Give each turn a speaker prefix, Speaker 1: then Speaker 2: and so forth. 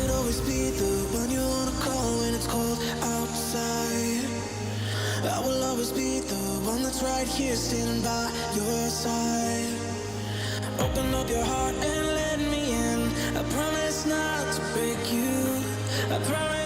Speaker 1: could always be the one you wanna call when it's cold outside. I will always be the one that's right here standing by your side. Open up your heart and let me in. I promise not to break you. I promise